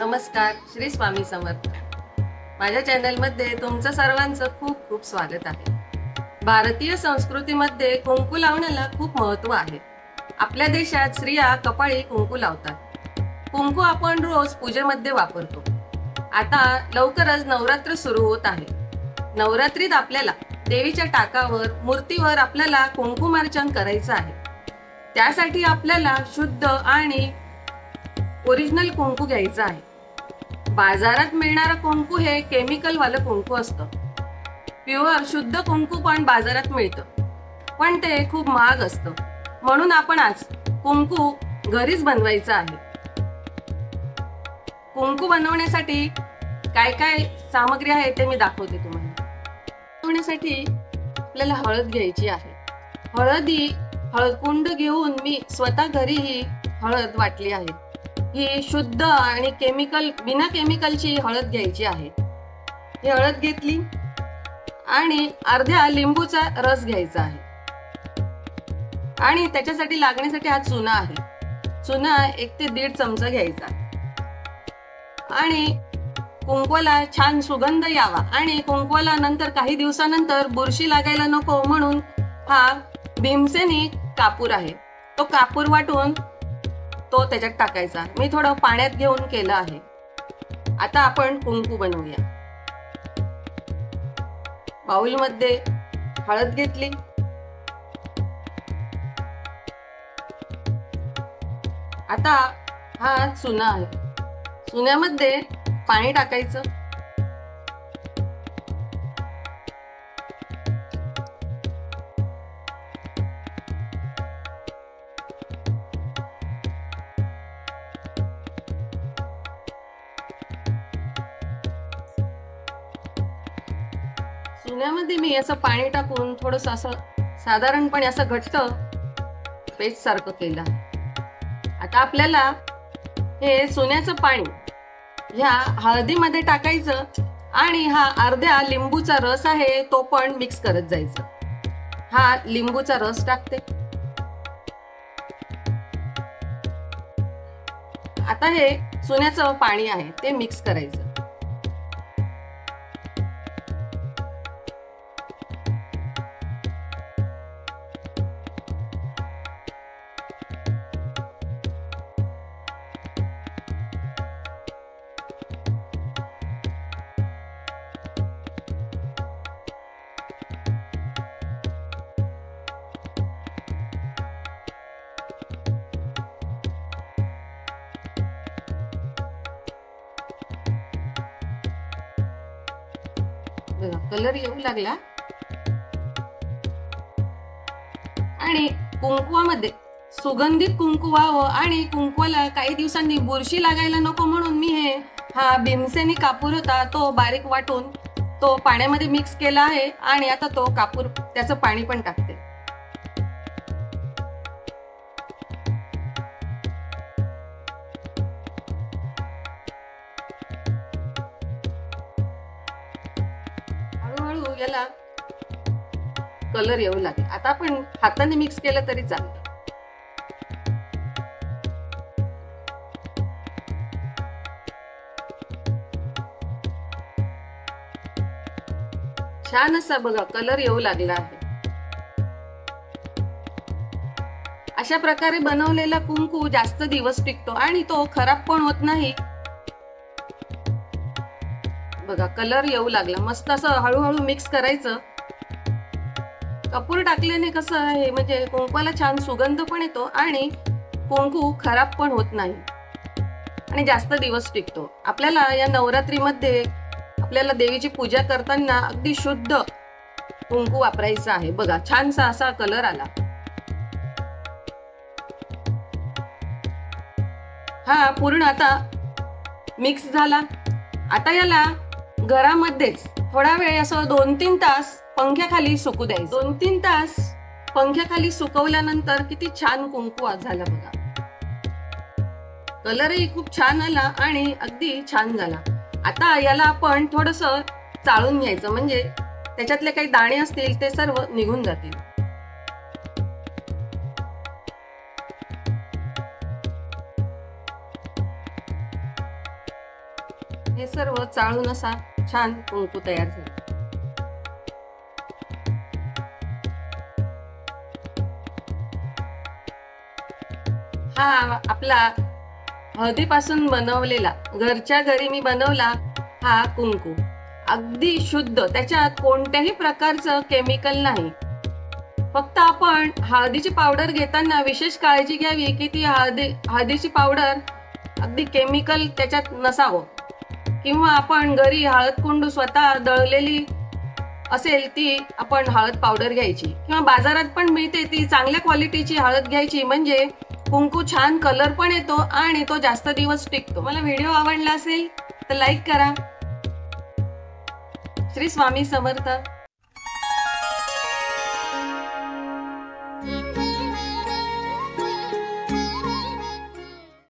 नमस्कार, श्री स्वामी समर्थ। माझ्या चॅनलमध्ये तुमचं सर्वांचं खूप खूप स्वागत आहे। भारतीय संस्कृतीमध्ये कुंकू लावण्याला खूप महत्त्व आहे। आपल्या देशात स्त्रिया कपाळी कुंकू लावतात। कुंकू आपण रोज पूजेमध्ये वापरतो। आता लवकरच नवरात्र सुरू होत आहे। नवरात्रीत आपल्याला देवीच्या टाकावर मूर्तीवर आपल्याला कुंकुमार्चन करायचं आहे। त्यासाठी आपल्याला शुद्ध आणि ओरिजिनल कुंकू घ्यायचं आहे। बाजारात मिळणारं कुंकू हे केमिकल वालं कुंकू असतं। प्युअर शुद्ध कुंकू पण बाजारात मिळतं, पण ते खूप महाग असतं। म्हणून आपण आज कुंकू घरीच बनवायचं आहे। कुंकू बनवण्यासाठी काय काय सामग्री आहे ते मी दाखवते तुम्हाला। बनवण्यासाठी आपल्याला हळद घ्यायची आहे। हळद कुंड घेऊन मी स्वतः घरी ही हळद वाटली आहे। ही शुद्ध आणि बिना केमिकलची हळद घ्यायची आहे। ही हळद घेतली आणि अर्ध्या लिंबूचा रस घ्यायचा आहे आणि त्याच्यासाठी लागण्यासाठी हा चुना आहे। चुना 1 ते 1.5 चमचा घ्यायचा आणि कुंकवाला छान सुगंध यावा आणि कुंकवाला नंतर काही दिवसानंतर बुरशी लागायला नको म्हणून हा भीमसेनी कापूर आहे। तो कापूर वाटून तो त्याच्यात टाकायचा। मी थोडं पाण्यात घेऊन केलं आहे। आता आपण कुंकू बनवूया। बाउल मध्ये हळद घेतली, आता हा चुना आहे। चुन्यामध्ये पाणी टाकायचं। चुन्यामध्ये मी असं पाणी टाकून थोडंसं असं साधारणपणे असं घट्ट पेस्ट सारखं केलं। आता आपल्याला हे चुन्याचं पाणी ह्या हळदीमध्ये टाकायचं आणि हा अर्ध्या लिंबूचा रस आहे तो पण मिक्स करत जायचं। हा लिंबूचा रस टाकते। आता हे चुन्याचं पाणी आहे ते मिक्स करायचं। कलर येऊ लागला आणि कुंकवामध्ये सुगंधित कुंकू व्हावं आणि कुंकवाला काही दिवसांनी बुरशी लागायला नको म्हणून मी हा भीमसेनी कापूर होता तो बारीक वाटून तो पाण्यामध्ये मिक्स केला आहे आणि आता तो कापूर त्याचं पाणी पण टाकते। याला कलर येऊ लागेल। आता आपण हाताने मिक्स केलं तरी चालतं। छान असा बघा कलर येऊ लागला आहे। अशा प्रकारे बनवलेला कुंकू जास्त दिवस टिकतो आणि तो खराब पण होत नाही। बघा कलर येऊ लागला। मस्त असं हळूहळू मिक्स करायचं। कपूर टाकल्याने कसं आहे म्हणजे कुंकवाला छान सुगंध पण येतो आणि कुंकू खराब पण होत नाही आणि जास्त दिवस टिकतो। आपल्याला या नवरात्रीमध्ये आपल्याला देवीची पूजा करताना अगदी शुद्ध कुंकू वापरायचं आहे। बघा छानसा असा कलर आला। हा पूर्ण आता मिक्स झाला। आता याला घरामध्येच थोडा वेळ असं 2-3 तास पंख्याखाली सुकू द्यायचं। 2-3 तास पंख्याखाली सुकवल्यानंतर किती छान कुंकू झाला बघा। कलरही खूप छान आला आणि अगदी छान झाला। आता याला आपण थोडंसं चाळून घ्यायचं म्हणजे त्याच्यातले काही दाणे असतील ते सर्व निघून जातील। हे सर्व चाळून असा छान कुंकू तयार झाला. हा आपला हळदीपासून बनवलेला, घरच्या घरी मी बनवला हा कुंकू अगदी शुद्ध, त्याच्यात कोणत्याही प्रकारचं केमिकल नाही. फक्त आपण हळदीची पावडर घेताना विशेष काळजी घ्यावी की ती हळदीची पावडर अगदी केमिकल त्याच्यात नसावं, किंवा आपण घरी हळद कुंडू स्वतः दळलेली असेल ती आपण हळद पावडर घ्यायची, किंवा बाजारात पण मिळते ती चांगल्या क्वालिटीची हळद घ्यायची. म्हणजे कुंकू छान कलर पण येतो आणि तो जास्त दिवस टिकतो. मला व्हिडिओ आवडला असेल तर लाईक करा. श्री स्वामी समर्थ.